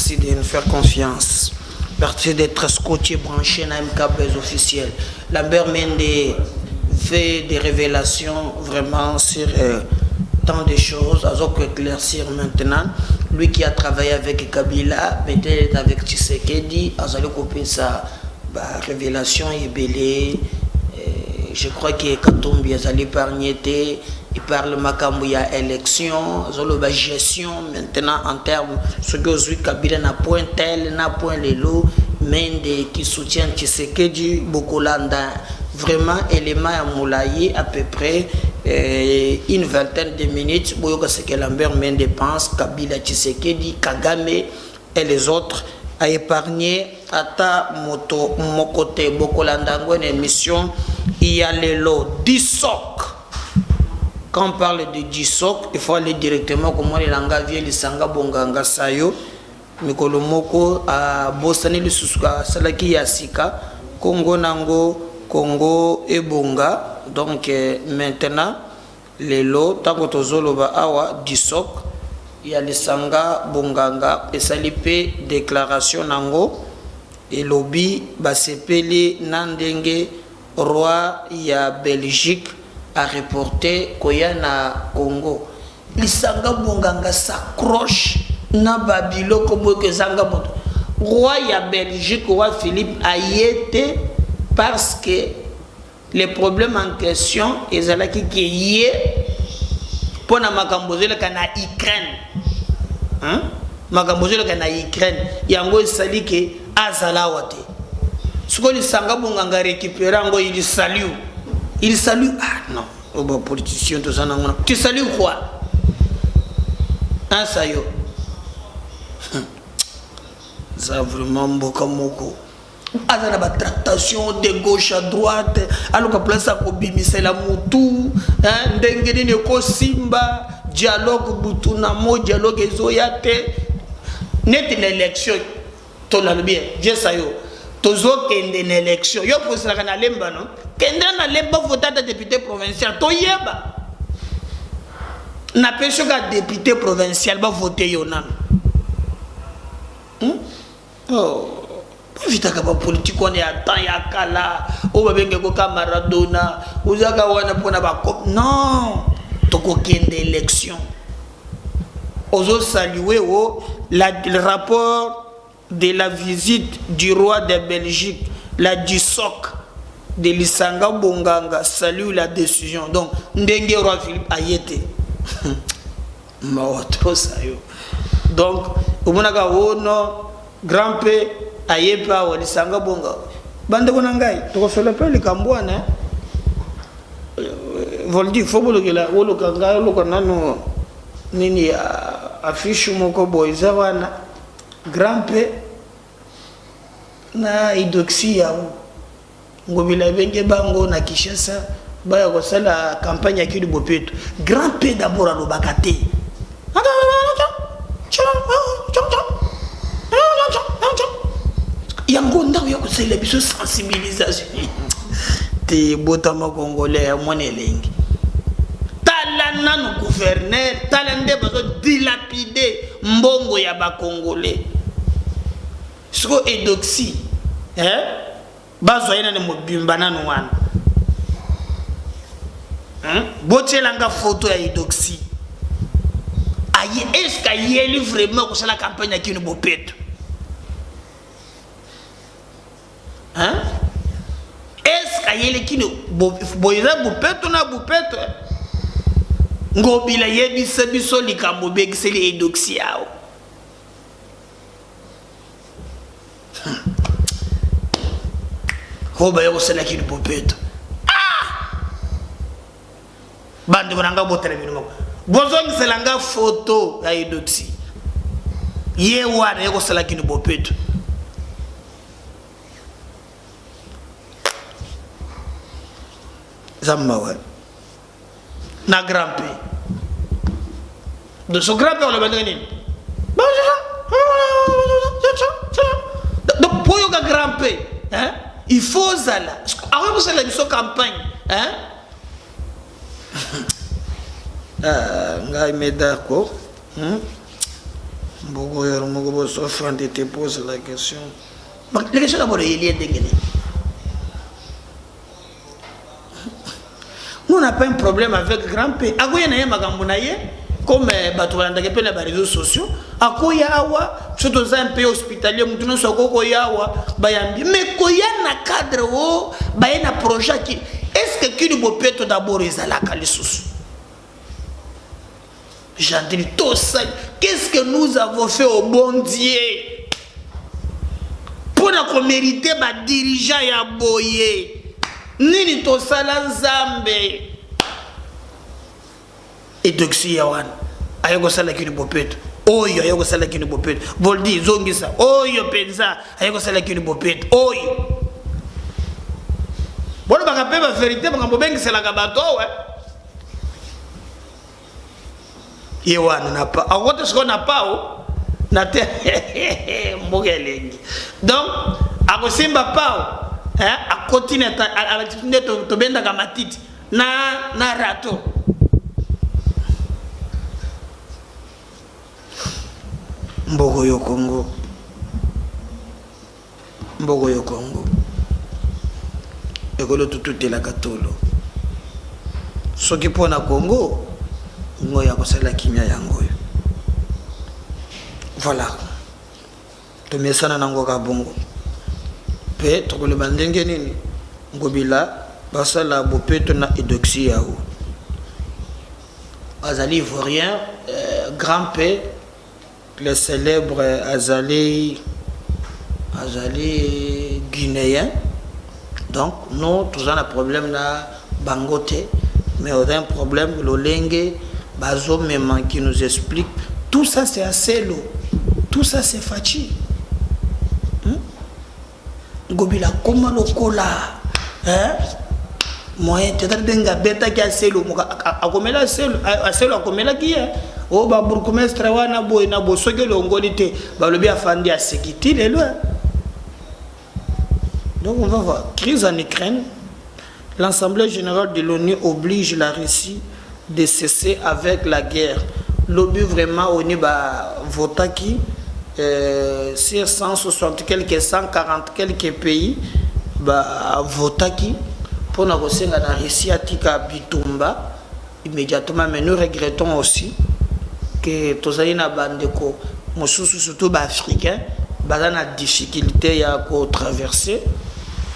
merci de nous faire confiance. Merci d'être scotché, branché dans MKBuzz officiel. Lambert Mende fait des révélations vraiment sur tant de choses. À éclaircir maintenant. Lui qui a travaillé avec Kabila, peut-être avec Tshisekedi, a copié sa révélation est belée. Je crois que Katumbi a épargné. Il parle de la élection, la gestion maintenant en termes ce que aujourd'hui Kabila n'a point tel, n'a point les lots, mais qui soutiennent Tshisekedi, Bokolanda, vraiment élément à moulailler à peu près une vingtaine de minutes. Pour ce que Lambert Mende pense, Kabila, Tshisekedi, Kagame et les autres a épargné à ta moto, mon côté, Bokolanda, une émission, il y a les lots, 10 socs. Quand on parle de Dissok, il faut aller directement comme les langues vieilles, les sanga bonganga sayo, mikolo moko a bosani le susuka salaki yasika, Congo nango, Congo et Bonga. Donc maintenant les lots, tant que tozolo ba awa Dissok, il y a les sanga bonganga et salipe déclaration nango et lobby basepeli nandenge roi ya Belgique a reporté koya na Congo. Lisanga bonganga s'accroche na Babilo comme que zanga moto. Roi ya Belgique, roi Philippe a été parce que les problèmes en question ezalaki ki yé pour na makambozela kana Ukraine. Hein? Makambozela kana Ukraine. Yango sali ke azala wate. Suko lisanga bonganga récupérer ngo il salue. Il salue. Ah non, oh, bah, politicien, tout ça, non. Tu salues quoi? Hein, ça y est. Ça vraiment beaucoup moko. Ah, ça la tractation de gauche à droite. Alors que place à Kobimi, c'est la moutou. Hein, d'engagé ne ko simba. Dialogue butunamo, dialogue ezoyate. Net une élection. Tout là bien. Dieu ça y est. Tozo kende une élection. Yo pour ça na lemba non. Kende na lemba voter de député provincial. To yeba. Na peso ka député provincial ba voter yo nan. Oh. Pas vite ka ba politique on est à temps ya kala. O ba benge ko Maradona. Uzaka wana pona ba non. Toko kende élection. Ozo saluer le rapport de la visite du roi de Belgique, la Dissok de Lisanga Bonganga salue la décision. Donc, Ndenge roi Philippe a été. Donc, au Monaga, grand-père a été à Lisanga Bonga. Bande Bonangai, tu refais le peu le Cambouane. Voldi, il faut que la Wolokanga, Lokanano, Nini affiche Moko Boisawana. Grand-père na idoxi yao ngobila benge bango na Kinshasa baya ko sala campagne ya Bopeto. Grand-père d'abord à l'obakate yango nda yo ko sala biso sensibilisation te botama congolais mon elengi talana no gouverneur talande bazo dilapider mbongo ya ba congolais. Siko edoxi bazo yana ne mobimba nanu wana botelanga photo ya edoxi aye est-ce qu'il y a vraiment ko sala campagne ya Kini Bopeto est-ce qu'il y a Kini boiza Bopeto na Bopeto ngobila yebisa biso likambo begiseli edoxi yao. Hoba yako sala Kini Bopeto. Bande bonanga botere binoko. Bozongi selanga photo ya edoxi. Ye wana yako sala Kini Bopeto. Zamawa. Na grand-père. De ce grand-père on le bandeni. Donc pour yoga grand-père, hein? Il faut ça là. Avant que ça la mission campagne, hein? Ngai me d'accord. Beaucoup de gens te posent la question. La question d'abord est liée à nous, on n'a pas un problème avec grand P. Comme les réseaux sociaux, à quoi y a surtout un pays hospitalier, nous sommes mais quoi y a un cadre, un projet qui est-ce que qui nous peut d'abord les alakalisus? J'ai dit tout ça. Qu'est-ce que nous avons fait au bon Dieu pour nous mériter ma dirigeant et à boyer? Nini to sala Nzambe et doxi yawan ayoko sala kini bopet oyo ayoko sala kini bopet voldi zongisa oyo penza ayoko sala kini bopet oyo bono bakape ba vérité bangambo bengi sala ka bato yawan na pa akote siko na pao na te mbogelengi donc akosimba pao a continuer à to benda ka matiti na rato mbogo yo Congo ekolo tutu la katolo soki pona Congo ngoya kosala kimia yango yo voilà to mesana nango ka bongo pe tokole bandenge nini ngobila basala bopeto na edoxy yao azali ivoirien grand P le célèbre azali guinéen donc nous tous on a problème na bangote mais on a un problème l'olenge bazo même qui nous explique tout ça c'est assez lourd tout ça c'est fatigué. Gobila comment le cola moyen te denga beta ki aselo akomela aselo akomela ki o ba bourgmestre wana boy na bo soke longoli te ba lobi afandi asekiti lelo. Donc on va voir crise en Ukraine. L'Assemblée générale de l'ONU oblige la Russie de cesser avec la guerre. L'objet vraiment ONU ba votaki sur 160 quelques 140 quelques pays ba votaki pour na kosenga na Russie atika bitumba immédiatement. Mais nous regrettons aussi que tozali na bandeko mosusu surtout ba africain baza na difficulté ya ko traverser.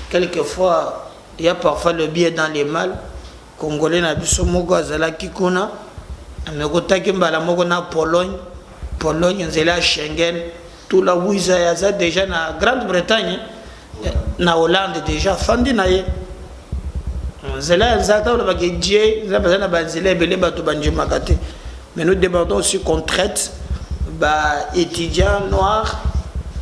Quelquefois il y a parfois le bien dans les mal. Congolais na biso moko azalaki kuna amekotaki mbala moko na Pologne nzela Schengen tout la wiza ya déjà na Grande-Bretagne na Hollande déjà fandi na ye nzela nzata ola bakidie nzaba na banzela belé bato banjima kate. Mais nous demandons aussi qu'on traite ba étudiants noirs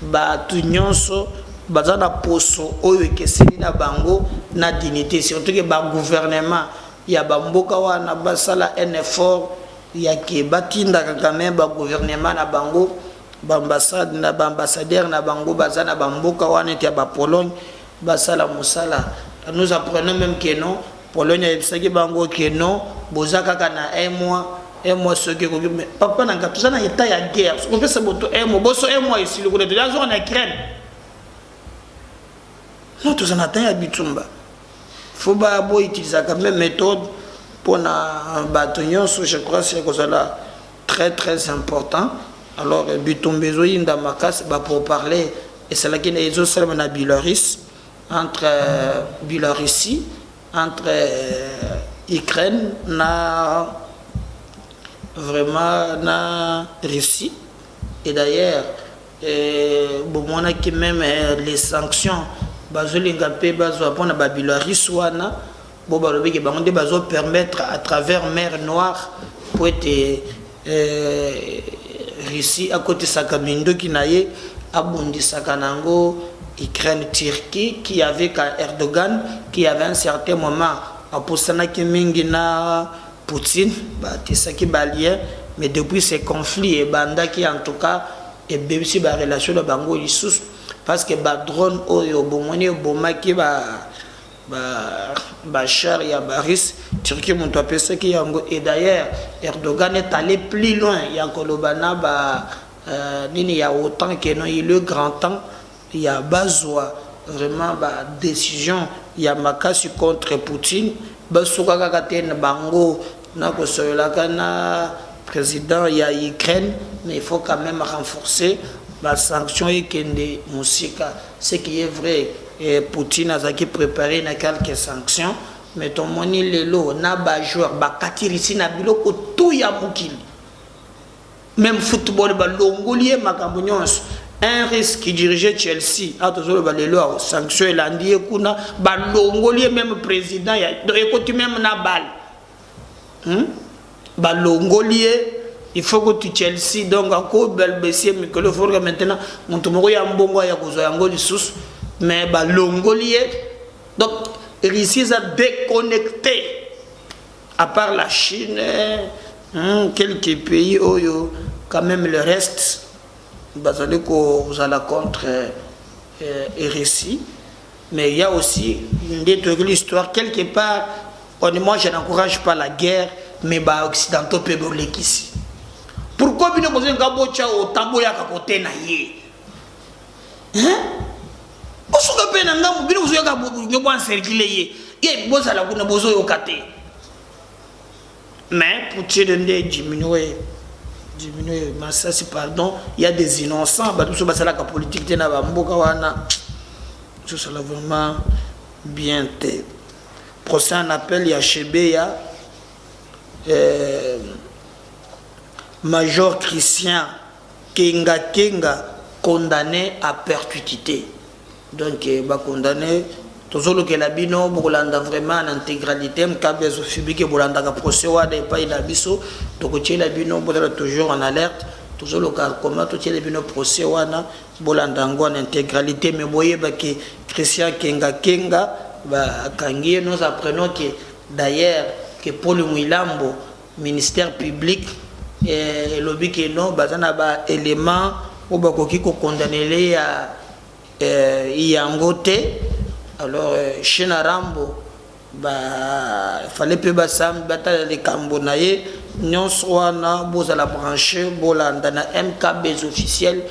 ba tunyonso bazana poso oyo ekeseli na bango na dignité surtout que ba gouvernement ya bamboka wana basala un effort ya ke batinda quand même ba gouvernement na bango ba ambassade na ba ambassadeur na bango bazana bamboka wana ya ba Pologne basala musala. Nous apprenons même que non Pologne ebisaki bango que non bozaka kana un mois ce que papa na tout ça na état ya guerre on peut se boto un mois ici le coup de la zone en Ukraine. Nous tous en attend ya bitumba faut ba bo utiliser quand même méthode pour na batonyon je crois c'est que ça très très important. Alors bitumbezo inda makas ba pour parler et c'est là qu'il y a des autres na Biélorussie entre Biélorussie entre Ukraine na vraiment na Russie. Et d'ailleurs bon on a qui même les sanctions bazolinga pe bazo pona ba Biélorussie wana bo balobi ke bango de bazo permettre à travers mer Noire pour être Russie à côté sakamindo qui naye abondi sakanango Ukraine Turquie qui avait Erdogan qui avait un certain moment apostana ki mingi na Poutine ba tisaki balien. Mais depuis ces conflits et banda qui en tout cas et même si ba relation de bango lisusu parce que ba drone oyo bomoni bomaki ba char ya baris Turquie mon toi penser qui yango. Et d'ailleurs Erdogan est allé plus loin ya kolobana il y a autant que non, il y a le grand temps, il y a besoin vraiment de décision, il y a makasi contre Poutine, basuka kakatene bango na kosoyola na président il y a Ukraine, mais il faut quand même renforcer la sanction et kende musika, ce qui est vrai. Et Poutine a préparé quelques sanctions, mais ton moni lelo na ba joueur ba katirisi na biloko tout ya mukili. Même football ba longolie makambo nyonso. Un risque qui dirigeait Chelsea, a toujours ba lelo sanction elandi kuna ba longolie même président ya écoute même na balle. Ba longolie il faut que tu Chelsea donc encore bel baissier mais que le faut maintenant mon tomoko ya mbongo ya kozo yango lisusu mais ba longolie donc Russie a déconnecté à part la Chine quelques pays oyo quand même le reste vous allez contre Russie mais il y a aussi une l'histoire quelque part moi je n'encourage pas la guerre mais bah occidentaux peuvent ici. Pourquoi vous ne pouvez pas bocha au tambour ya kakote na ye? Hein? Osuka pe na ngamu bino bozo ka nyobo en circuler ye. Ye boza la kuna bozo yo kate. Mais pour tirer de diminuer mais ça c'est pardon, il y a des innocents ba tout ça basala ka politique tena ba mboka wana. Tout ça là vraiment bien té. Procès en appel ya Chebeya Major Christian Kenga condamné à perpétuité. Donc, bah condamné. Toujours que la bino, bolanda vraiment en intégralité. Mkabezo fubi que bolanda ka procès wa de pas il abisso. Donc, la bino bolanda toujours en alerte. Toujours le cas comment tout la bino procès wa na bolanda ngo en intégralité. Mais voyez bah que Christian Kenga bah kangié nous apprenons que d'ailleurs que Paul Mwilambo ministère public et lobby que non bazana ba élément ou ba koki ko condamner à yangote alors chez Narambo bah fallait peu basam batale les cambonaye nyon soana boza la branche bolanda na MKB officiel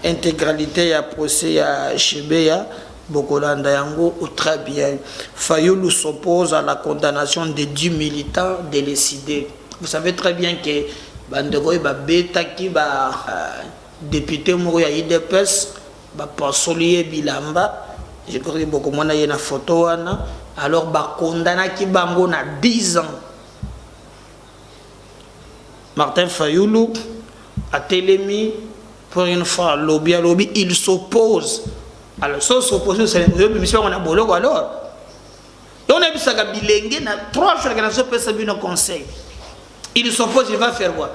intégralité ya procès ya Chebeya Bokolanda Yango ou très bien. Fayoulou s'oppose à la condamnation des 10 militants décidés. Vous savez très bien que Bandego ba beta qui ba député moko ya IDPS ba Pasolier Bilamba, je crois que beaucoup mona yena photo wana, alors ba condamna ki bango na 10 ans. Martin Fayoulou a télémis pour une fois lobby il s'oppose. Alors, ça s'oppose, c'est une mission qu'on a boloko alors. Et on a vu ça, Bilenge, 3 jours que nous avons fait un conseil. Il s'oppose, il va faire quoi?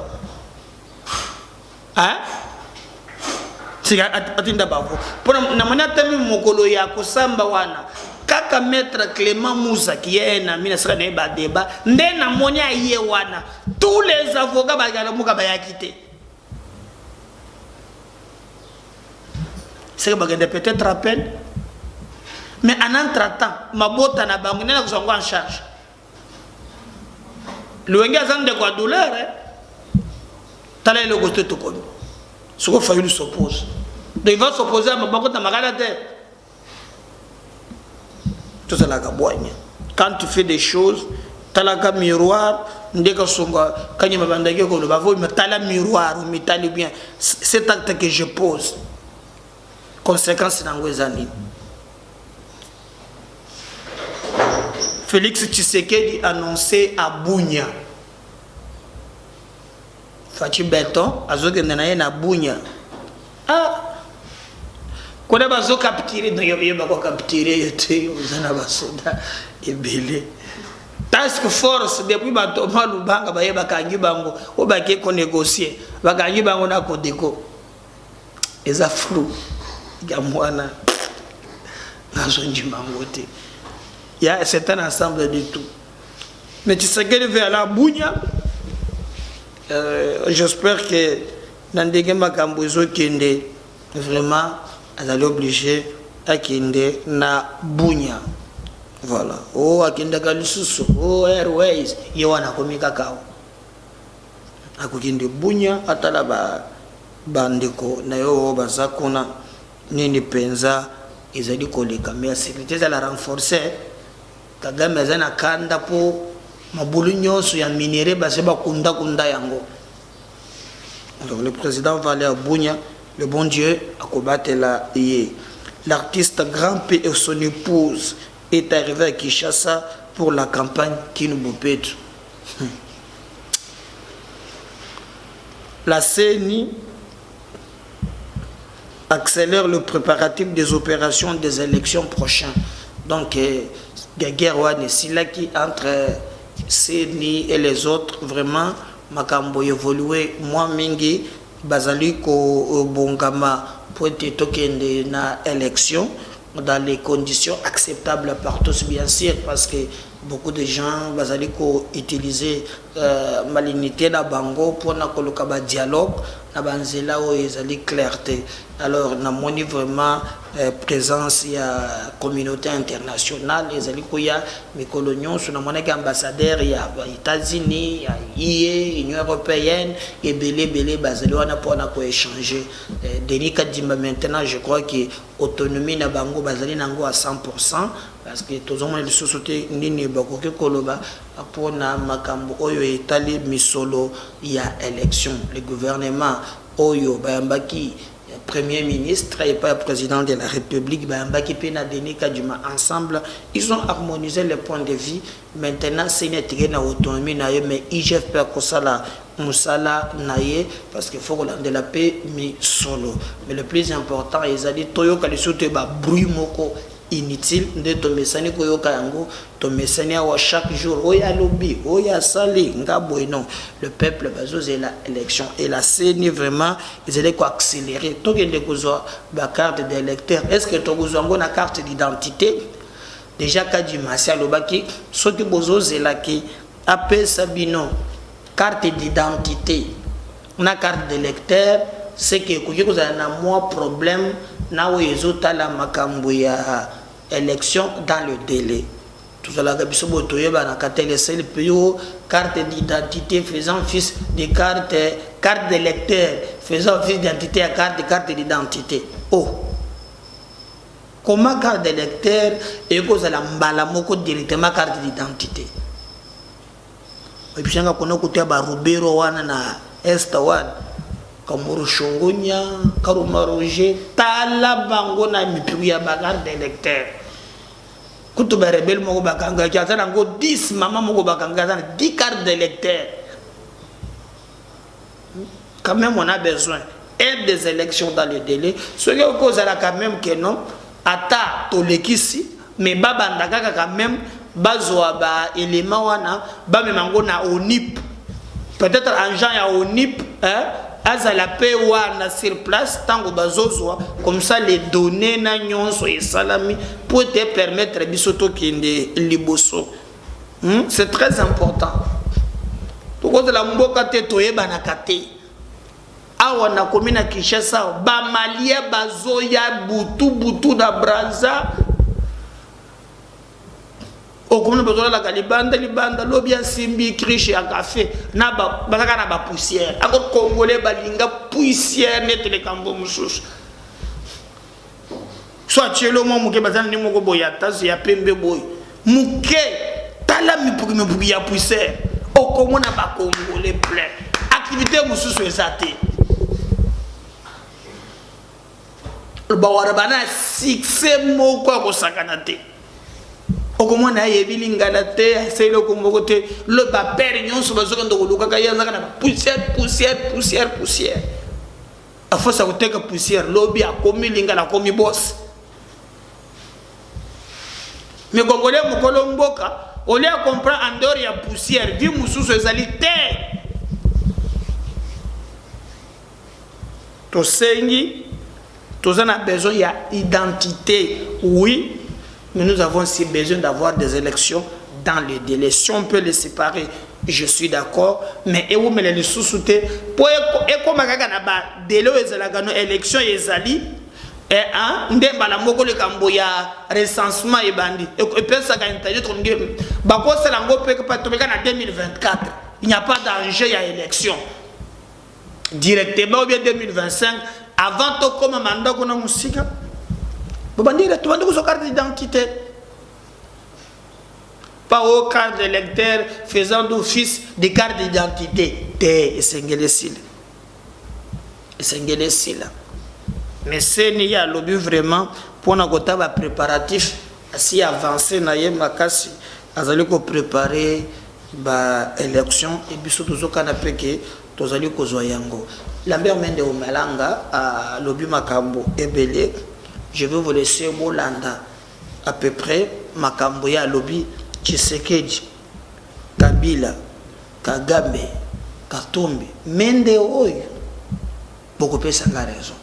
Hein? C'est attendez bavo. Pour na mona tami mokolo ya kosamba wana. Kaka maître Clément Moussa qui est un ami na ba débat, ndé na monia yé wana. Tous les avocats ba gala muka ba ya quitté. C'est que peut-être à peine, mais en entre-temps, ma botte n'a pas en charge. Le Wenga de quoi douleur, t'as le goût de tout comme. Ce qu'il faut s'oppose. Donc il va s'opposer à ma botte à ma galade. Tout ça là, quand tu fais des choses, t'as la miroir, quand il m'a bandé que le bavou, mais t'as la miroir, mais t'as le bien. C'est acte que je pose. Conséquence dans les années. Félix Tshisekedi annoncé à Bunia. Fachi Beton, azoke nanaye na Bunia. Ah, quand on va capturer, donc il va capturer, on va basoda et belé. Task force depuis Batoma Lubanga, ba kangi bango, o ba ke ko négocier, ba kangi bango na kodeko. Eza flou. Gamwana, c'est un ensemble de tout. Mais tu sais qu'elle vers la Bounia. J'espère que dans des gamins Kambozo Kende, vraiment, elle est obligée à Kende na Bounia. Voilà. Oh, à Kende Galususu, oh, Airways, Yoana Komi Kakao. akokende bunya atala bandeko na yo baza kuna nini penza ezali koleka mais la sécurité ezala renforcer Kagame aza na kanda po mabulu nyonso ya minéré base bakunda yango. Donc le président va aller à Bunya, le bon Dieu akobatela ye. L'artiste Grand P et son épouse est arrivé à Kinshasa pour la campagne Kinoubopetu. La CENI accélère le préparatif des opérations des élections prochaines. Donc, guerre qui entre CENI et les autres, vraiment, makambo évolué, moi mingi, bazali ko bongama pour être token na élection dans les conditions acceptables par tous, bien sûr, parce que beaucoup de gens bazali ko utiliser malignité na bango pour na koloka ba dialogue na banzela o ezali clarté. Alors na moni vraiment présence ya communauté internationale ezali ko ya mikolo nyonso na mona ka ambassadeur ya États-Unis ya IE Union européenne et belé bazali wana pour na ko échanger Denis Kadimba. Maintenant je crois que autonomie na bango bazali nango à 100% parce que tous les monde société nini bakoke koloba apona makambo oyo etali misolo ya élection. Le gouvernement oyo bayambaki premier ministre et pas président de la République bayambaki pena Denis Kadima ensemble ils ont harmonisé les points de vue. Maintenant c'est une na autonomie na mais IGF peut kosala musala naye parce qu'il faut de la paix mi solo. Mais le plus important ils a dit toyo kalisote ba bruit moko inutile de tomesani koyoka yango tomesani wa chaque jour oya lobby oya sali ngabo non le peuple bazoze la élection et la CENI vraiment ils allaient quoi accélérer to kende kozwa ba carte d'électeur. Est-ce que to kozwa ngo na carte d'identité déjà kadi masi lobaki soki bozoze la ki AP Sabino carte d'identité na carte d'électeur c'est que koki kozala na moi problème na oyezota la makambo ya élection dans le délai. Tout cela que biso botoye ba na katele sel pio carte d'identité faisant fils de carte d'électeur faisant fils d'identité à carte d'identité. Oh, comment carte d'électeur et cause la mbala moko directement carte d'identité. Et puis nga kono kutia ba Rubero wana na Est wana Kamuru Shongonya, Karuma Roger, Tala Bango na mipiru ya bagarre d'électeur. Kutuba rebelle moko bakanga kiata nango 10 maman moko bakanga 10 cartes d'électeur. Quand même on a besoin et des élections dans le délai. Ce qui est cause là quand même que non, ata tolekisi mais baba ndaka quand même bazwa ba élément wana ba memango na ONIP. Peut-être en gens ya ONIP hein à la paix ou sur place tant que comme ça les données na nyonso et salami pour te permettre bisoto kinde liboso. C'est très important. Tout cause la mboka te toyeba na kate awa na komina Kinshasa ba malia bazoya butu na Brazza comme nous besoin la libanda lobia simbi kriche à café na ba na ba poussière encore congolais balinga poussière net les cambo mususu soit chelo mo muke bazana ni moko boya tazu ya pembe boy muke tala mi pour ya poussière comme na ba congolais plein activité mususu ezate ba warabana succès moko ko sakanate. Au comment on a évidemment ingalaté, c'est le comboté, le papier, nous sommes sur le dos, le cacaïa, poussière. À force à côté que poussière, lobby a commis l'ingala commis boss. Mais Congolais, mon colomboka, on les comprend en dehors, il y a poussière, vie moussous, égalité. Tout sengi, tout ça a besoin, il y a identité, oui. Mais nous avons aussi besoin d'avoir des élections dans le délai. Si on peut les séparer, je suis d'accord. Mais où me les sous-souter pour comme un délai où élection ezali et un ndemba moko le kamboya recensement et bandi et puis ça gagne internet on dit bako ça lango peut que pas tomber en 2024 il n'y a pas d'enjeu à élection directement ou bien 2025 avant de comme mandat qu'on a musique. Vous bandez tu bandez sur carte d'identité. Pas au carte d'électeur faisant d'office des cartes d'identité. Et c'est mais c'est il y a lobby vraiment pour na kota ba préparatif si avancer na ye makasi azali ko préparer ba élection et biso tozoka na peke tozali kozwa yango Lambert Mende Omalanga à lobby makambo ebele. Je vais vous laisser Bolanda à peu près makambo ya lobby Tshisekedi Kabila Kagame Katumbi Mende oyo beaucoup pesa la raison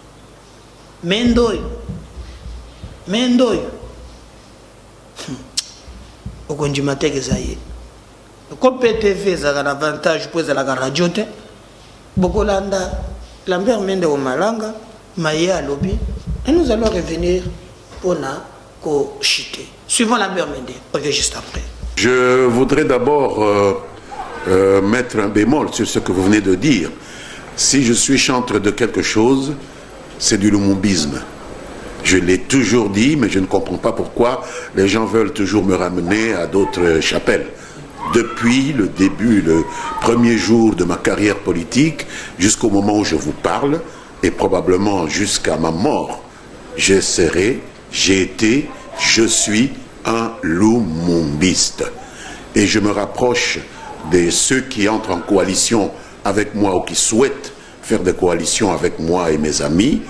Mendoy okonjima teke zaye ko PTV za un avantage pour la radio te bokolanda Lambert Mende Omalanga Maya lobby et nous allons revenir pour na ko chiter suivant Lambert Mende on revient juste après. Je voudrais d'abord mettre un bémol sur ce que vous venez de dire. Si je suis chantre de quelque chose, c'est du lumumbisme. Je l'ai toujours dit, mais je ne comprends pas pourquoi les gens veulent toujours me ramener à d'autres chapelles. Depuis le début, le premier jour de ma carrière politique, jusqu'au moment où je vous parle, et probablement jusqu'à ma mort, je serai, j'ai été, je suis un lumumbiste. Et je me rapproche de ceux qui entrent en coalition avec moi ou qui souhaitent faire des coalitions avec moi et mes amis,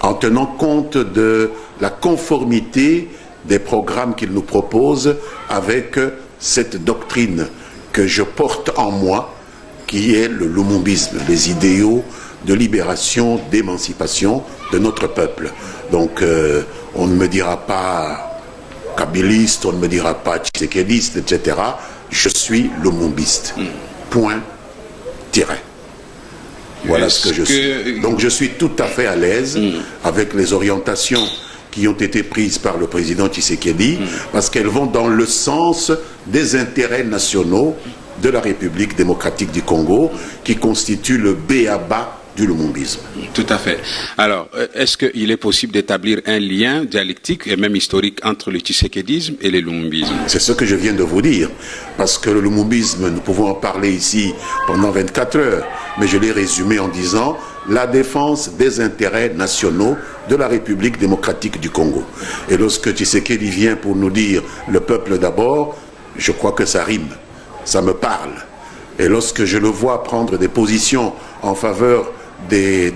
en tenant compte de la conformité des programmes qu'ils nous proposent avec cette doctrine que je porte en moi, qui est le lumumbisme, les idéaux de libération, d'émancipation de notre peuple. Donc on ne me dira pas kabiliste, on ne me dira pas tshisekédiste, etc. Je suis lumumbiste. Point. Tiret. Voilà ce que je suis. Donc je suis tout à fait à l'aise avec les orientations qui ont été prises par le président Tshisekedi, parce qu'elles vont dans le sens des intérêts nationaux de la République démocratique du Congo, qui constitue le b.a.-ba du lumumbisme. Tout à fait. Alors, est-ce qu'il est possible d'établir un lien dialectique et même historique entre le tshisekédisme et le lumumbisme? C'est ce que je viens de vous dire. Parce que le lumumbisme, nous pouvons en parler ici pendant 24 heures, mais je l'ai résumé en disant la défense des intérêts nationaux de la République démocratique du Congo. Et lorsque Tshisekedi vient pour nous dire le peuple d'abord, je crois que ça rime, ça me parle. Et lorsque je le vois prendre des positions en faveur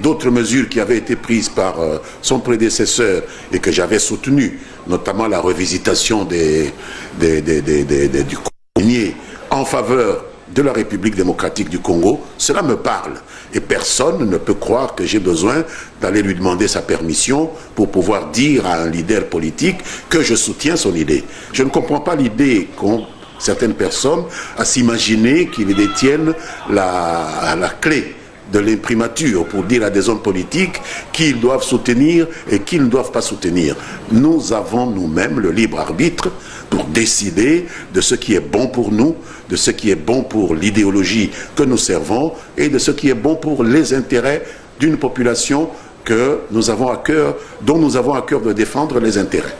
d'autres mesures qui avaient été prises par son prédécesseur et que j'avais soutenues, notamment la revisitation du Congo en faveur de la République démocratique du Congo, cela me parle. Et personne ne peut croire que j'ai besoin d'aller lui demander sa permission pour pouvoir dire à un leader politique que je soutiens son idée. Je ne comprends pas l'idée qu'ont certaines personnes à s'imaginer qu'ils détiennent la clé de l'imprimature pour dire à des hommes politiques qu'ils doivent soutenir et qu'ils ne doivent pas soutenir. Nous avons nous-mêmes le libre arbitre pour décider de ce qui est bon pour nous, de ce qui est bon pour l'idéologie que nous servons et de ce qui est bon pour les intérêts d'une population que nous avons à cœur, dont nous avons à cœur de défendre les intérêts.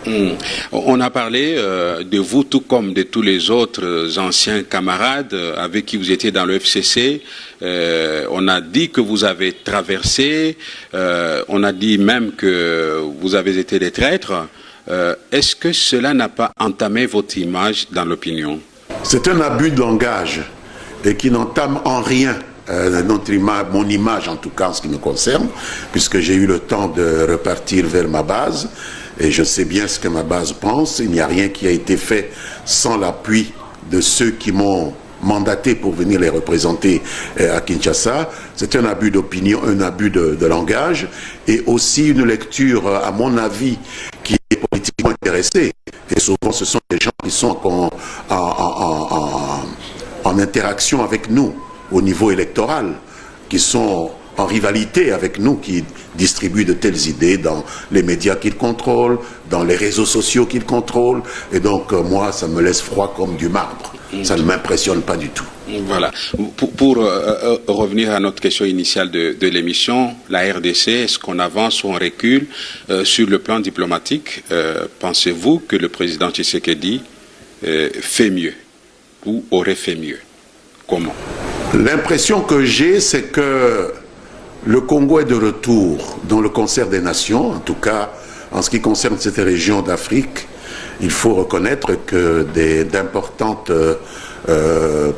On a parlé de vous, tout comme de tous les autres anciens camarades avec qui vous étiez dans le FCC. On a dit que vous avez traversé, on a dit même que vous avez été des traîtres. Est-ce que cela n'a pas entamé votre image dans l'opinion? C'est un abus de langage et qui n'entame en rien mon image, en tout cas en ce qui me concerne, puisque j'ai eu le temps de repartir vers ma base et je sais bien ce que ma base pense. Il n'y a rien qui a été fait sans l'appui de ceux qui m'ont mandaté pour venir les représenter à Kinshasa. C'est un abus d'opinion, un abus de langage et aussi une lecture, à mon avis, qui est politiquement intéressée. Et souvent, ce sont des gens qui sont en interaction avec nous au niveau électoral, qui sont en rivalité avec nous, qui distribuent de telles idées dans les médias qu'ils contrôlent, dans les réseaux sociaux qu'ils contrôlent. Et donc, moi, ça me laisse froid comme du marbre. Ça ne m'impressionne pas du tout. Voilà. Pour revenir à notre question initiale de l'émission, la RDC, est-ce qu'on avance ou on recule sur le plan diplomatique? Pensez-vous que le président Tshisekedi fait mieux ou aurait fait mieux? Comment? L'impression que j'ai, c'est que le Congo est de retour dans le concert des nations, en tout cas en ce qui concerne cette région d'Afrique. Il faut reconnaître que d'importantes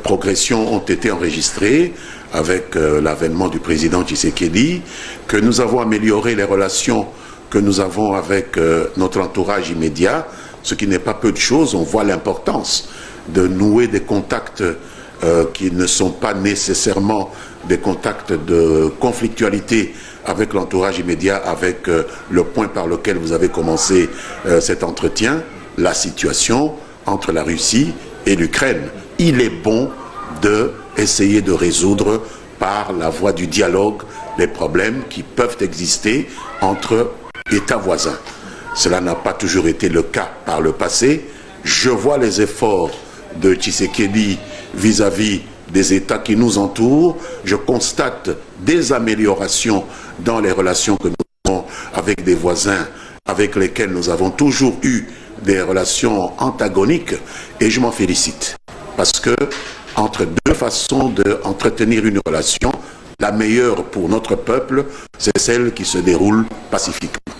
progressions ont été enregistrées avec l'avènement du président Tshisekedi, que nous avons amélioré les relations que nous avons avec notre entourage immédiat, ce qui n'est pas peu de choses. On voit l'importance de nouer des contacts qui ne sont pas nécessairement des contacts de conflictualité avec l'entourage immédiat, avec le point par lequel vous avez commencé cet entretien, la situation entre la Russie et l'Ukraine. Il est bon d'essayer de résoudre par la voie du dialogue les problèmes qui peuvent exister entre États voisins. Cela n'a pas toujours été le cas par le passé. Je vois les efforts de Tshisekedi vis-à-vis des États qui nous entourent. Je constate des améliorations dans les relations que nous avons avec des voisins avec lesquels nous avons toujours eu des relations antagoniques, et je m'en félicite. Parce que entre deux façons d'entretenir une relation, la meilleure pour notre peuple, c'est celle qui se déroule pacifiquement.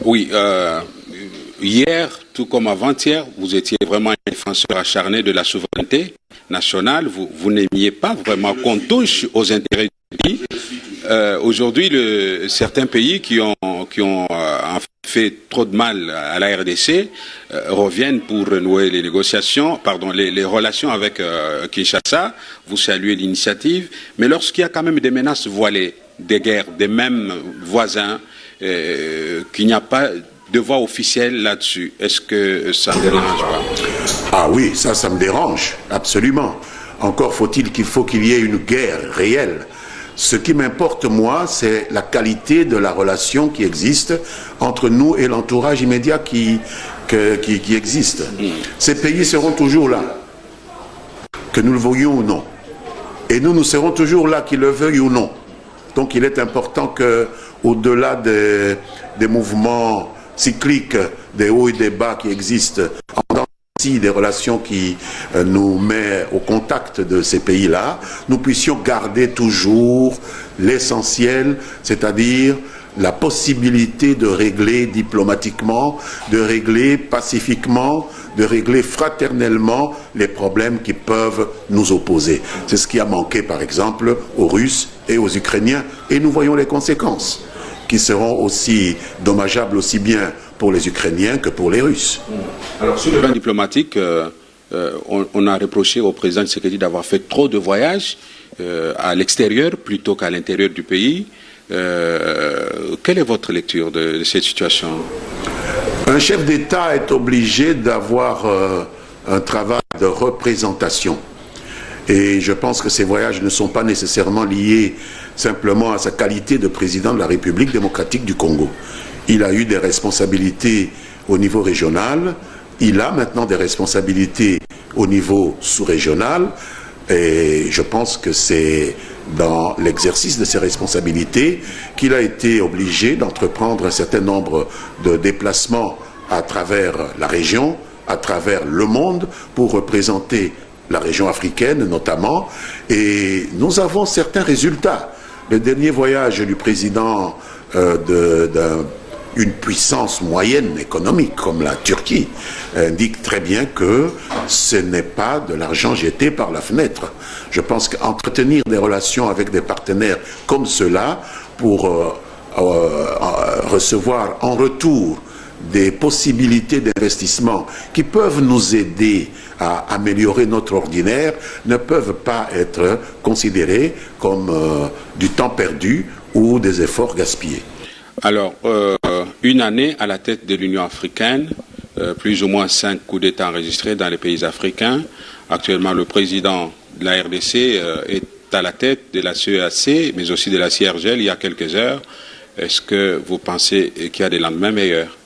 Oui, hier, tout comme avant-hier, vous étiez vraiment un défenseur acharné de la souveraineté nationale. Vous n'aimiez pas vraiment qu'on touche aux intérêts du pays. Aujourd'hui, certains pays qui ont fait trop de mal à la RDC reviennent pour renouer les négociations, les relations avec Kinshasa. Vous saluez l'initiative, mais lorsqu'il y a quand même des menaces voilées, des guerres, des mêmes voisins, qu'il n'y a pas de voix officielle là-dessus, est-ce que ça ne dérange pas? Ah oui, ça me dérange, absolument. Encore faut-il qu'il y ait une guerre réelle. Ce qui m'importe, moi, c'est la qualité de la relation qui existe entre nous et l'entourage immédiat qui existe. Ces pays seront toujours là, que nous le voulions ou non. Et nous serons toujours là, qu'ils le veuillent ou non. Donc il est important que, au-delà des mouvements cycliques, des hauts et des bas qui existent, des relations qui nous mettent au contact de ces pays-là, nous puissions garder toujours l'essentiel, c'est-à-dire la possibilité de régler diplomatiquement, de régler pacifiquement, de régler fraternellement les problèmes qui peuvent nous opposer. C'est ce qui a manqué, par exemple, aux Russes et aux Ukrainiens, et nous voyons les conséquences, qui seront aussi dommageables aussi bien pour les Ukrainiens que pour les Russes. Alors, sur le plan diplomatique, on a reproché au président Tshisekedi d'avoir fait trop de voyages à l'extérieur plutôt qu'à l'intérieur du pays. Quelle est votre lecture de cette situation? Un chef d'État est obligé d'avoir un travail de représentation. Et je pense que ces voyages ne sont pas nécessairement liés simplement à sa qualité de président de la République démocratique du Congo. Il a eu des responsabilités au niveau régional, il a maintenant des responsabilités au niveau sous-régional, et je pense que c'est dans l'exercice de ses responsabilités qu'il a été obligé d'entreprendre un certain nombre de déplacements à travers la région, à travers le monde, pour représenter la région africaine notamment, et nous avons certains résultats. Le dernier voyage du président d'une puissance moyenne économique comme la Turquie indique très bien que ce n'est pas de l'argent jeté par la fenêtre. Je pense qu'entretenir des relations avec des partenaires comme ceux-là pour recevoir en retour des possibilités d'investissement qui peuvent nous aider à améliorer notre ordinaire ne peuvent pas être considérés comme du temps perdu ou des efforts gaspillés. Alors, une année à la tête de l'Union africaine, plus ou moins 5 coups d'État enregistrés dans les pays africains. Actuellement, le président de la RDC est à la tête de la CEAC, mais aussi de la CIRGL il y a quelques heures. Est-ce que vous pensez qu'il y a des lendemains meilleurs?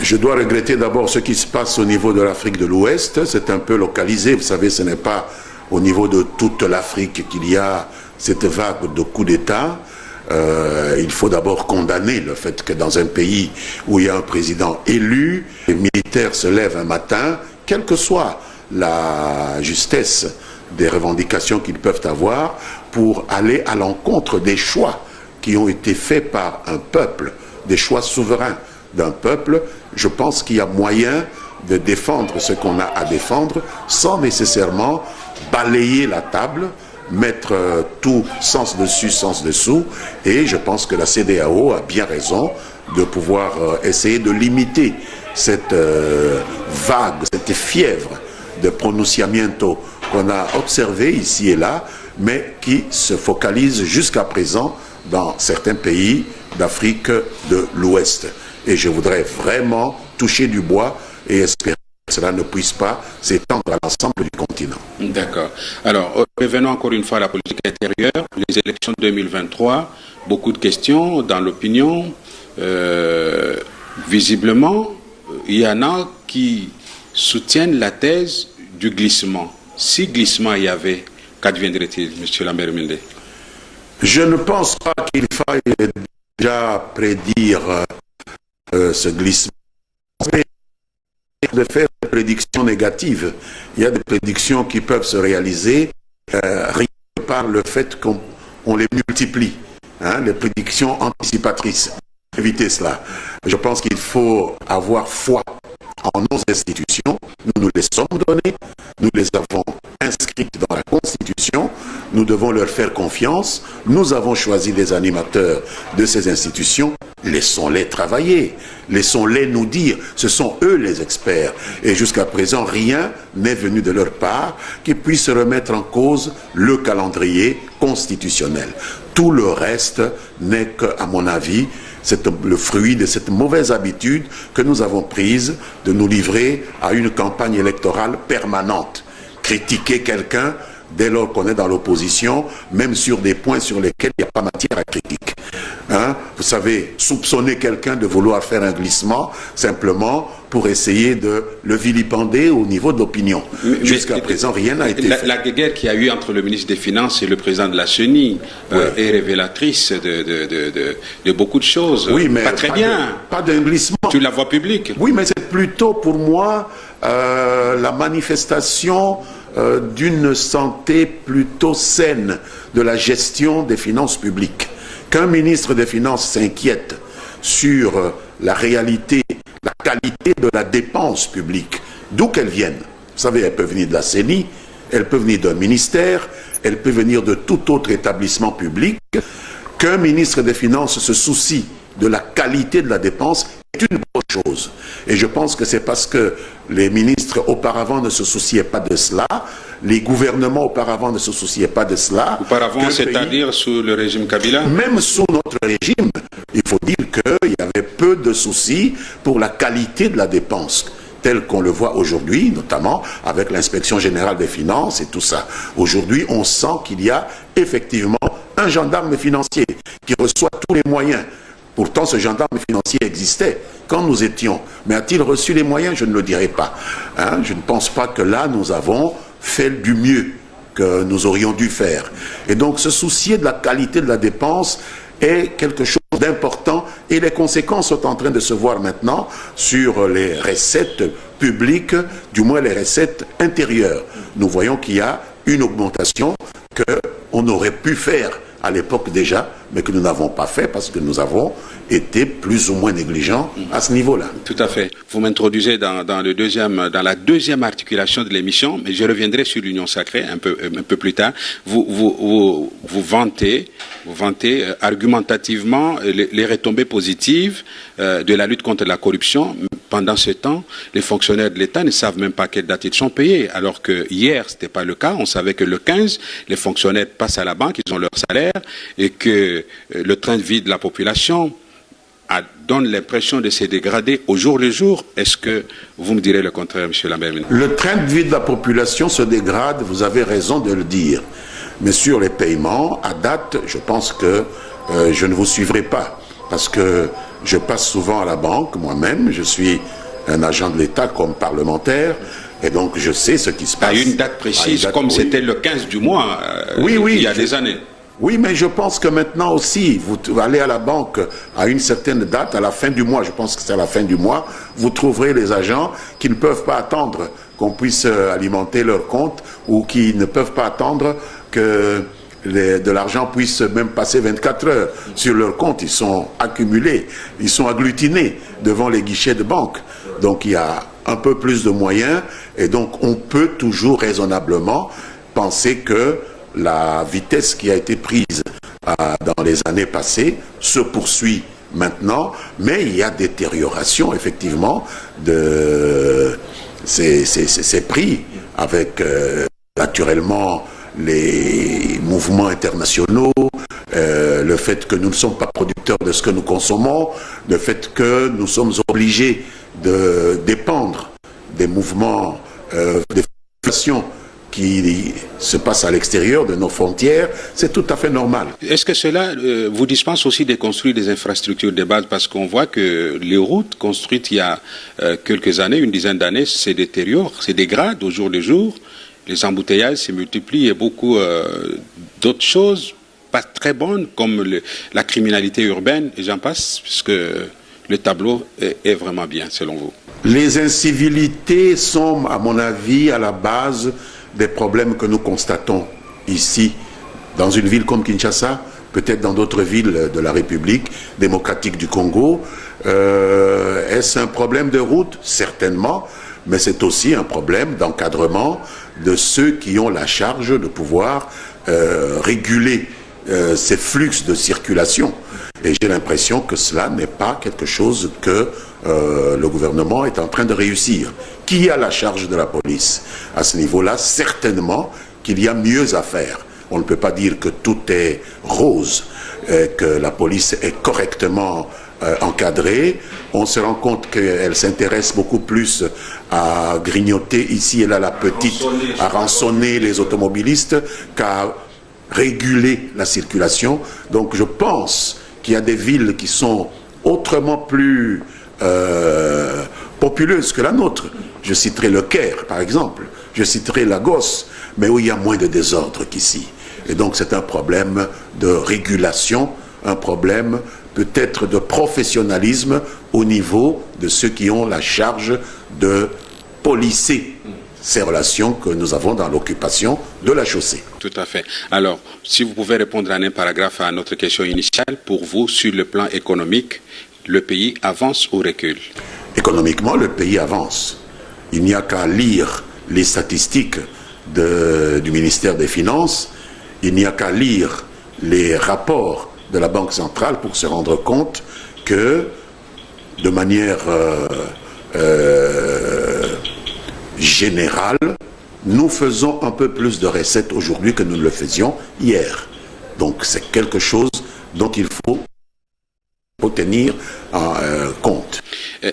Je dois regretter d'abord ce qui se passe au niveau de l'Afrique de l'Ouest. C'est un peu localisé. Vous savez, ce n'est pas au niveau de toute l'Afrique qu'il y a cette vague de coups d'État. Il faut d'abord condamner le fait que dans un pays où il y a un président élu, les militaires se lèvent un matin, quelle que soit la justesse des revendications qu'ils peuvent avoir, pour aller à l'encontre des choix qui ont été faits par un peuple, des choix souverains d'un peuple. Je pense qu'il y a moyen de défendre ce qu'on a à défendre sans nécessairement balayer la table, mettre tout sens dessus, sens dessous, et je pense que la CEDEAO a bien raison de pouvoir essayer de limiter cette vague, cette fièvre de pronunciamiento qu'on a observé ici et là, mais qui se focalise jusqu'à présent dans certains pays d'Afrique de l'Ouest. Et je voudrais vraiment toucher du bois et espérer que cela ne puisse pas s'étendre à l'ensemble du continent. D'accord. Alors, revenons encore une fois à la politique intérieure. Les élections 2023, beaucoup de questions dans l'opinion. Visiblement, il y en a qui soutiennent la thèse du glissement. Si glissement il y avait, qu'adviendrait-il, M. Lambert-Mende? Je ne pense pas qu'il faille déjà prédire ce glissement. De faire des prédictions négatives. Il y a des prédictions qui peuvent se réaliser rien que par le fait qu'on les multiplie. Les prédictions anticipatrices. Éviter cela. Je pense qu'il faut avoir foi en nos institutions. Nous nous les sommes données, nous les avons inscrites dans la Constitution, nous devons leur faire confiance, nous avons choisi les animateurs de ces institutions, laissons-les travailler, laissons-les nous dire, ce sont eux les experts, et jusqu'à présent rien n'est venu de leur part qui puisse remettre en cause le calendrier constitutionnel. Tout le reste n'est qu'à mon avis, c'est le fruit de cette mauvaise habitude que nous avons prise de nous livrer à une campagne électorale permanente. Critiquer quelqu'un dès lors qu'on est dans l'opposition, même sur des points sur lesquels il n'y a pas matière à critique. Vous savez, soupçonner quelqu'un de vouloir faire un glissement simplement pour essayer de le vilipender au niveau de l'opinion. Jusqu'à présent, rien n'a été fait. La guerre qu'il y a eu entre le ministre des Finances et le président de la CENI est révélatrice de beaucoup de choses. Oui, mais pas très bien. Pas d'un glissement. Sur la voie publique. Oui, mais c'est plutôt pour moi la manifestation d'une santé plutôt saine de la gestion des finances publiques. Qu'un ministre des Finances s'inquiète sur la réalité, la qualité de la dépense publique, d'où qu'elle vienne. Vous savez, elle peut venir de la CENI, elle peut venir d'un ministère, elle peut venir de tout autre établissement public. Qu'un ministre des Finances se soucie de la qualité de la dépense est une bonne chose. Et je pense que c'est parce que les ministres auparavant ne se souciaient pas de cela, les gouvernements auparavant ne se souciaient pas de cela. Auparavant, c'est-à-dire sous le régime Kabila? Même sous notre régime, il faut dire qu'il y avait peu de soucis pour la qualité de la dépense, tel qu'on le voit aujourd'hui, notamment avec l'inspection générale des finances et tout ça. Aujourd'hui, on sent qu'il y a effectivement un gendarme financier qui reçoit tous les moyens. Pourtant, ce gendarme financier existait quand nous étions. Mais a-t-il reçu les moyens? Je ne le dirai pas. Je ne pense pas que là, nous avons fait du mieux que nous aurions dû faire. Et donc, se soucier de la qualité de la dépense est quelque chose d'important et les conséquences sont en train de se voir maintenant sur les recettes publiques, du moins les recettes intérieures. Nous voyons qu'il y a une augmentation qu'on aurait pu faire à l'époque déjà, mais que nous n'avons pas fait parce que nous avons été plus ou moins négligents à ce niveau-là. Tout à fait. Vous m'introduisez dans la deuxième articulation de l'émission, mais je reviendrai sur l'union sacrée un peu plus tard. Vous vantez argumentativement les retombées positives de la lutte contre la corruption. Pendant ce temps, les fonctionnaires de l'État ne savent même pas à quelle date ils sont payés, alors que hier, ce n'était pas le cas. On savait que le 15, les fonctionnaires passent à la banque, ils ont leur salaire, et que le train de vie de la population donne l'impression de se dégrader au jour le jour. Est-ce que vous me direz le contraire, M. Lambert? Le train de vie de la population se dégrade, vous avez raison de le dire. Mais sur les paiements, à date, je pense que je ne vous suivrai pas. Parce que je passe souvent à la banque moi-même, je suis un agent de l'État comme parlementaire, et donc je sais ce qui se passe. À une date précise, comme c'était le 15 du mois, il y a des années. Oui, mais je pense que maintenant aussi, vous allez à la banque à une certaine date, à la fin du mois, je pense que c'est à la fin du mois, vous trouverez les agents qui ne peuvent pas attendre qu'on puisse alimenter leur compte ou qui ne peuvent pas attendre que de l'argent puisse même passer 24 heures sur leur compte. Ils sont accumulés, ils sont agglutinés devant les guichets de banque. Donc il y a un peu plus de moyens et donc on peut toujours raisonnablement penser que la vitesse qui a été prise dans les années passées se poursuit maintenant, mais il y a détérioration effectivement de ces prix avec naturellement les mouvements internationaux, le fait que nous ne sommes pas producteurs de ce que nous consommons, le fait que nous sommes obligés de dépendre des mouvements, des fluctuations qui se passe à l'extérieur de nos frontières, c'est tout à fait normal. Est-ce que cela vous dispense aussi de construire des infrastructures de base? Parce qu'on voit que les routes construites il y a quelques années, une dizaine d'années, se détériorent, se dégradent au jour le jour. Les embouteillages se multiplient et beaucoup d'autres choses pas très bonnes, comme la criminalité urbaine, et j'en passe, puisque le tableau est vraiment bien, selon vous. Les incivilités sont, à mon avis, à la base des problèmes que nous constatons ici, dans une ville comme Kinshasa, peut-être dans d'autres villes de la République démocratique du Congo. Est-ce un problème de route? Certainement, mais c'est aussi un problème d'encadrement de ceux qui ont la charge de pouvoir réguler ces flux de circulation. Et j'ai l'impression que cela n'est pas quelque chose que le gouvernement est en train de réussir. Qui a la charge de la police? À ce niveau-là, certainement qu'il y a mieux à faire. On ne peut pas dire que tout est rose, que la police est correctement encadrée. On se rend compte qu'elle s'intéresse beaucoup plus à grignoter ici et là la petite, à rançonner les automobilistes qu'à réguler la circulation. Donc je pense qu'il y a des villes qui sont autrement plus populeuses que la nôtre. Je citerai le Caire, par exemple. Je citerai Lagos, mais où il y a moins de désordre qu'ici. Et donc c'est un problème de régulation, un problème peut-être de professionnalisme au niveau de ceux qui ont la charge de policer ces relations que nous avons dans l'occupation de la chaussée. Tout à fait. Alors, si vous pouvez répondre en un paragraphe à notre question initiale, pour vous, sur le plan économique, le pays avance ou recule? Économiquement, le pays avance. Il n'y a qu'à lire les statistiques du ministère des Finances, il n'y a qu'à lire les rapports de la Banque centrale pour se rendre compte que, de manière générale, nous faisons un peu plus de recettes aujourd'hui que nous ne le faisions hier. Donc c'est quelque chose dont il faut tenir compte.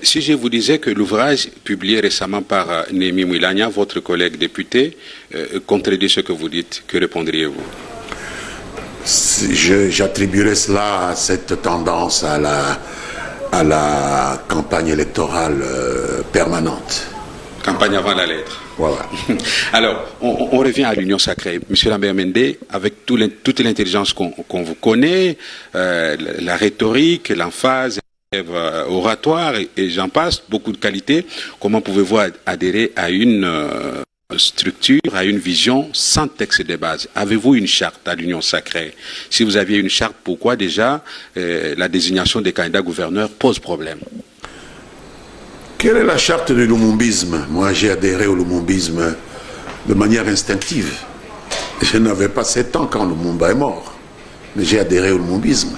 Si je vous disais que l'ouvrage publié récemment par Némi Mouilagna, votre collègue député, contredit ce que vous dites, que répondriez-vous? J'attribuerais cela à cette tendance à la campagne électorale permanente. Campagne avant la lettre. Voilà. Alors, on revient à l'Union sacrée. Monsieur Lambert Mende, avec toute l'intelligence qu'on vous connaît, la rhétorique, l'emphase, oratoire, et j'en passe, beaucoup de qualités, comment pouvez-vous adhérer à une structure, à une vision sans texte de base? Avez-vous une charte à l'Union sacrée? Si vous aviez une charte, pourquoi déjà la désignation des candidats gouverneurs pose problème? Quelle est la charte du lumumbisme? Moi, j'ai adhéré au lumumbisme de manière instinctive. Je n'avais pas 7 ans quand Lumumba est mort. Mais j'ai adhéré au lumumbisme.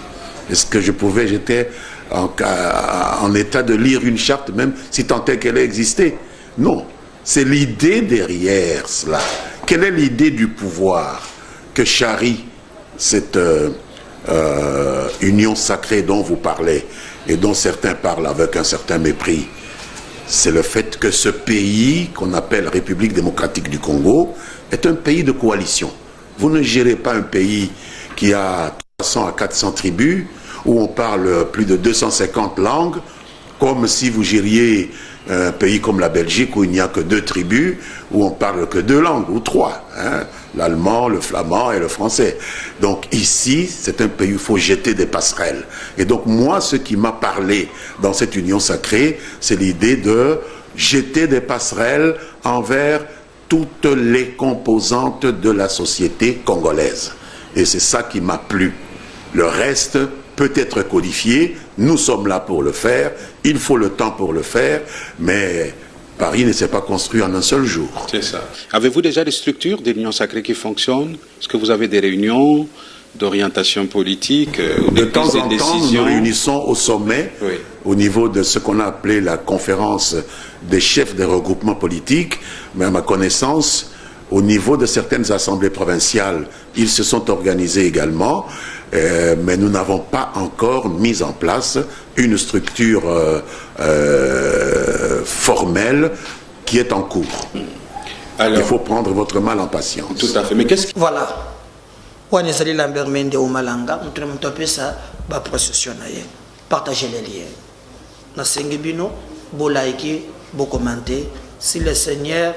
Est-ce que je pouvais, j'étais en état de lire une charte, même si tant est qu'elle ait existé? Non. C'est l'idée derrière cela. Quelle est l'idée du pouvoir que charrie cette union sacrée dont vous parlez et dont certains parlent avec un certain mépris? C'est le fait que ce pays, qu'on appelle République démocratique du Congo, est un pays de coalition. Vous ne gérez pas un pays qui a 300 à 400 tribus, où on parle plus de 250 langues, comme si vous gériez un pays comme la Belgique où il n'y a que 2 tribus, où on parle que 2 langues, ou 3, hein, l'allemand, le flamand et le français. Donc ici, c'est un pays où il faut jeter des passerelles. Et donc moi, ce qui m'a parlé dans cette union sacrée, c'est l'idée de jeter des passerelles envers toutes les composantes de la société congolaise. Et c'est ça qui m'a plu. Le reste peut être codifié, nous sommes là pour le faire, il faut le temps pour le faire, mais Paris ne s'est pas construit en un seul jour. C'est ça. Avez-vous déjà des structures de l'Union sacrée qui fonctionnent? Est-ce que vous avez des réunions d'orientation politique de temps en temps, nous nous réunissons au sommet, oui, au niveau de ce qu'on a appelé la conférence des chefs des regroupements politiques, mais à ma connaissance, au niveau de certaines assemblées provinciales, ils se sont organisés également, mais nous n'avons pas encore mis en place une structure formelle qui est en cours. Alors, il faut prendre votre mal en patience. Tout à fait. Mais qu'est-ce que... Voilà. On est allé Lambert Mende au Malanga, on a tapé ça, bah procession naie, partager les liens. Na Sengebino, beau liker, beau commenter. Si le Seigneur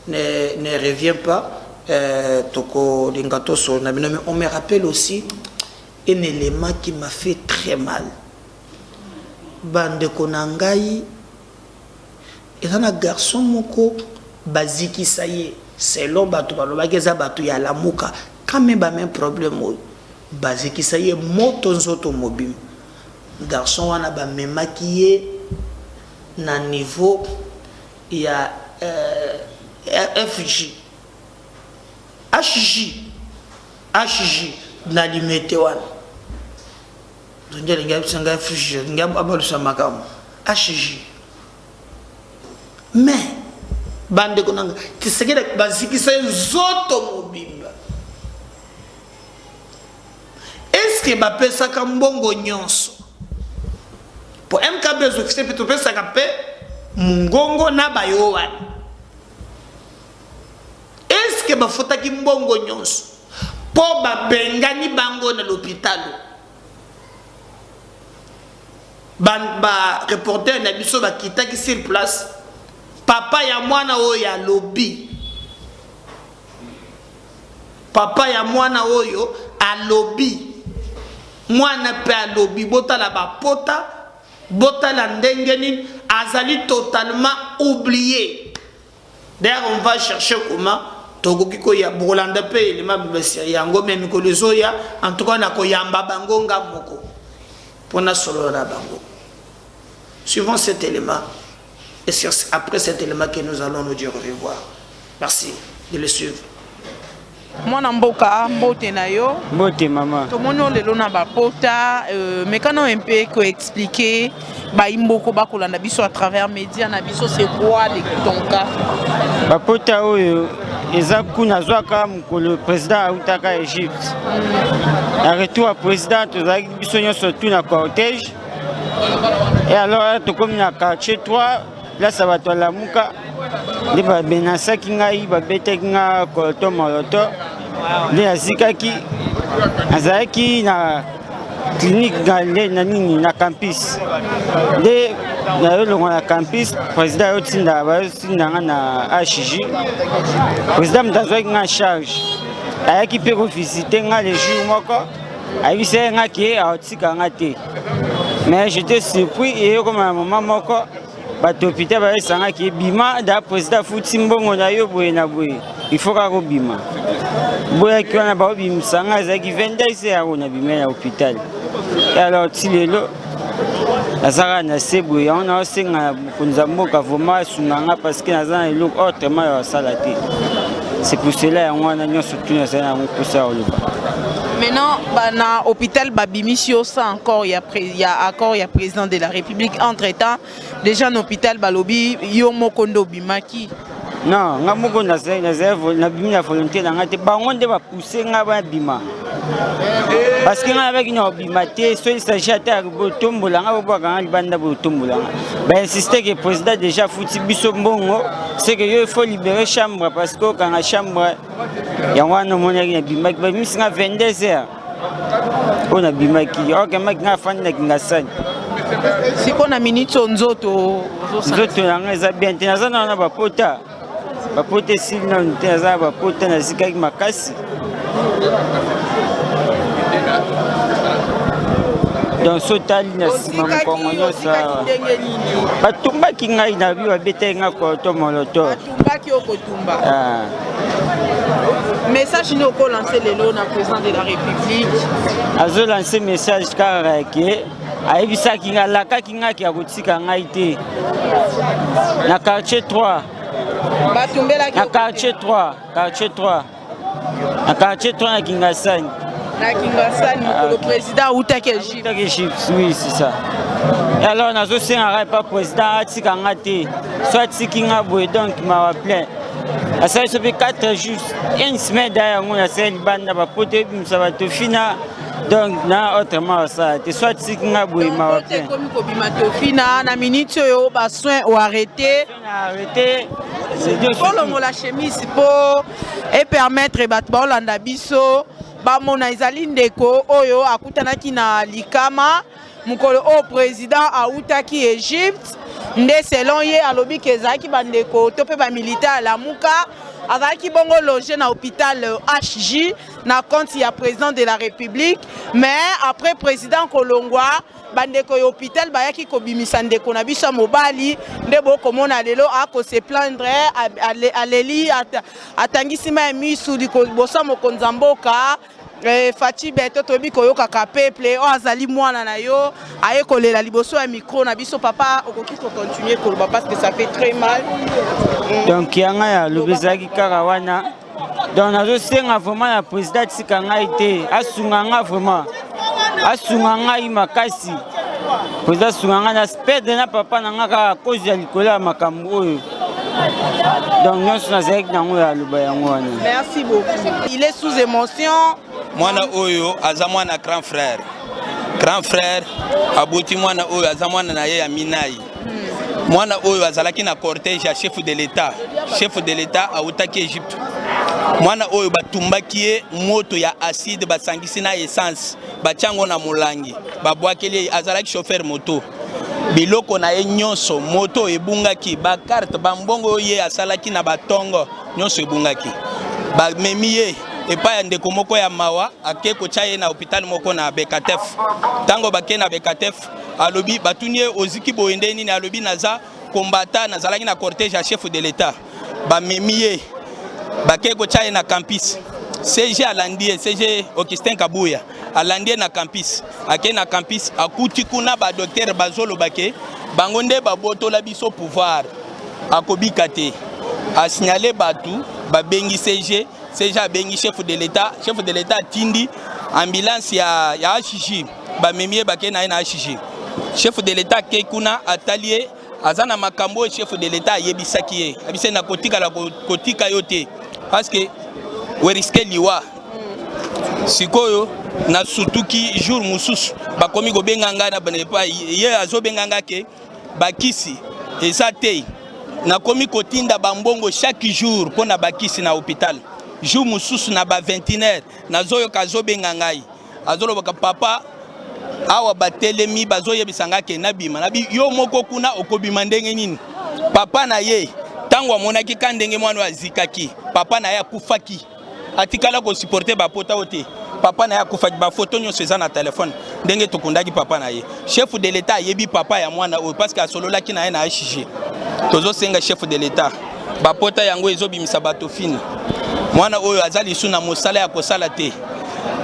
ne revient pas, toko lingato so na bino, mais on me rappelle aussi un élément qui m'a fait très mal. Bande konangai, et un garçon moko baziki ça y est, c'est l'homme batou balobageza batou ya la muka. Quand même un problème baziki ça y est, moto nzoto mobile. Garçon wana ba me maquiller na niveau il y a FJ HJ na limité wana. Ndenge ngam sanga FJ ngam abalu samakamu HJ. Mais bande konanga tisekele baziki ça nzoto mobile. Est-ce que ma pesa kambongo nyonso pour MKB officier peut pesa kapé mungongo na bayowan? Est-ce que ma fota ki mbongo nyonso pour ba bengani bango na l'hôpital? Ba reporter na biso ba kitaki sur place papa ya mwana oyo ya lobby, papa ya mwana oyo a lobby, mwana pe a lobby, bota la bapota, bota la ndengeni, azali totalement oublié. D'ailleurs on va chercher comment Togo kiko ya Bolanda pe le mabibesi yango même ko les oya, en tout cas na ko yamba bango ngamoko pona solo na bango. Suivant cet élément, et c'est après cet élément que nous allons nous dire au revoir. Merci de le suivre. Mwana mboka mbote na yo mbote mama tomono lelo na bapota mais quand on peut ko expliquer ba imboko ba kolanda biso à travers médias na biso c'est quoi ton cas bapota oyo eza kuna zwaka mukolo président autaka Égypte na retour à président tozaki biso nyonso tout na cortège et alors to comme na quartier 3 là ça va to la muka de ba benasaki ngai ba beteki nga koto moloto de azikaki azaki na clinique galé na nini na campus de na yo longo na campus président yotinda ba yotinda nga na HJ président mtazwaki nga charge ayaki pe ko visiter nga les jours moko ayibise nga ki aotika nga te mais j'étais surpris et comme un moment moko bato hôpital ba esanga ki bima da président futi mbongo na yo boye na boye il faut ka ko bima boye ki wana ba bimsanga za ki 22 ya na bima na hôpital alors tilelo azara na sebo ya on a senga kunza mboka vraiment sunganga parce que nazana eloko autrement ya salate c'est pour cela ya wana nyonso tout na sana ko sa oloba. Maintenant, dans l'hôpital Babimisio, ça encore, il y a président de la République. Entre-temps, déjà dans l'hôpital Balobi, il y a Mokondo Bimaki. Non, nga moko na bimina volonté na ngate bango nde ba pousser nga ba bima. Parce que nga avec une bimate, so il s'agit à botombola nga bo nga libanda botombola. Ba insister que président déjà fouti biso mbongo, c'est que il faut libérer chambre parce que quand la chambre ya wana mona ya bimaki ba misinga 22h. On a bimaki. Ok, maki nga fan na kingasani. Siko na minito nzoto. Nzoto na nga eza bien. Tenaza na bapota. Bapote sili na tenaza bapota na zikaki makasi. Donc sotali na sima mkongo nyosa. Batumbaki ngai na biwa bete nga ko to moloto. Batumbaki okotumba. Message nous ko lancer lelo na président de la République. Azo lancer message kara ke ayebisa kinga laka kinga ki akotika ngai te. Na quartier 3. Batumbela ki na quartier 3, quartier 3. Na quartier 3 na Kingasani. Na Kingasani, le président Outaki Égypte. Oui, c'est ça. Et alors, on a aussi un pas président Atika Ngate, soit Tikinga Boué, donc m'a appelé. Ça fait 4 jours, une semaine derrière moi, c'est une bande de potes, ça va te finir. Donc, là, autrement, ça, tu soit Tikinga Boué, m'a appelé. Comme Kobimatofina, na minute yo, soin ou arrêté. Arrêté. Pour le la chemise, pour et permettre battre l'anda biso. Bamona ezali ndeko oyo akutanaki na likama mukolo o président autaki Égypte nde selon ye alobi kezaki bandeko to pe ba militaire la muka azaki bongo logé na hôpital HJ na compte ya président de la République mais après président Kolongwa bandeko yo hôpital bayaki kobimisa ndeko na biso mobali nde bokomona lelo ako se plaindre aleli atangisima misu bosa mokonza mboka Fati beto tobi koyoka ka peuple o azali mwana na yo aye kolela liboso ya micro na biso papa okoki ko continuer koloba parce que ça fait très mal. Donc yanga ya lobezaki karawana donc nazo senga vraiment ya président tikanga ite asunganga vraiment asunganga imakasi président sunganga na spede na papa nanga ka cause ya likola makambo oyo. Donc nous merci beaucoup. Il est sous émotion. Mwana oyo azamwana grand frère. Grand frère aboti mwana oyo azamwana na ye ya Minai. Mwana oyo azalaki na cortège ya chef de l'État. Chef de l'État autaki Égypte. Mwana oyo batumbaki moto ya acide basangisi na essence. Bachango na molangi. Babwakeli azalaki chauffeur moto. Biloko na ye nyonso moto ebungaki ba carte bambongo ye asalaki na batongo nyonso ebungaki ba memiye epa ya ndeko moko ya mawa akeko chaye na hôpital moko na Bekatef tango bake na Bekatef alobi batunie oziki boende nini alobi naza combattant nazalaki na cortège ya chef de l'État ba memiye bakeko chaye na campus CG alandie CG Augustin Kabuya alandie na campus ake na campus akuti kuna ba docteur bazolo bake bangonde ba botola biso pouvoir akobika te a signaler batu ba bengi CG abengi chef de l'État tindi ambulance ya HJ ba memie bake na HJ chef de l'État ke kuna atelier azana makambo chef de l'État yebisaki ye abise na kotika la kotika yote parce que we risque liwa sikoyo na sutuki jour mususu bakomi go benganga na banepa ye azo benganga ke bakisi eza te na komi kotinda bambongo chaque jour pona bakisi na hôpital jour mususu na ba 21h nazoyo kazo benganga azolo baka papa awa batelemi bazoye bisanga ke nabima nabi yo moko kuna okobima ndenge nini papa na ye tango amonaki kandenge mwana azikaki papa na ye akufaki atikala ko supporter ba pota ote papa na ya kufaki ba photo nyonso eza na téléphone ndenge tokundaki papa na ye chef de l'État yebi papa ya mwana oyo parce que asololaki na ye na HG tozo senga chef de l'État ba pota yango ezobimisa bato fini mwana oyo azali suna mosala ya kosala te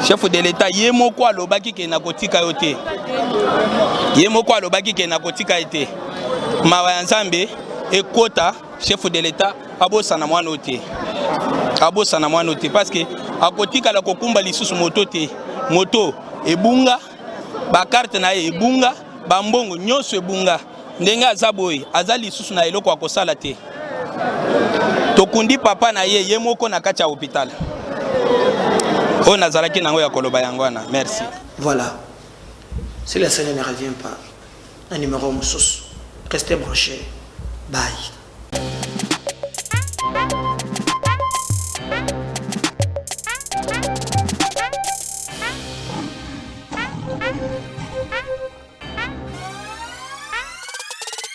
chef de l'État ye moko alobaki ke na kotika yo te ye moko alobaki ke na kotika ete mawa ya Nzambe ekota chef de l'État abosana mwana ote abosana mwana ote parce que akotika la kokumba lisusu moto te moto ebunga ba carte na ebunga bambongo nyonso ebunga ndenge azaboy azali lisusu na eloko akosala te tokundi papa na ye moko na kati ya hôpital o nazalaki nango ya koloba yango wana merci. Voilà, si la scène ne revient pas un numéro mususu restez branchés, bye.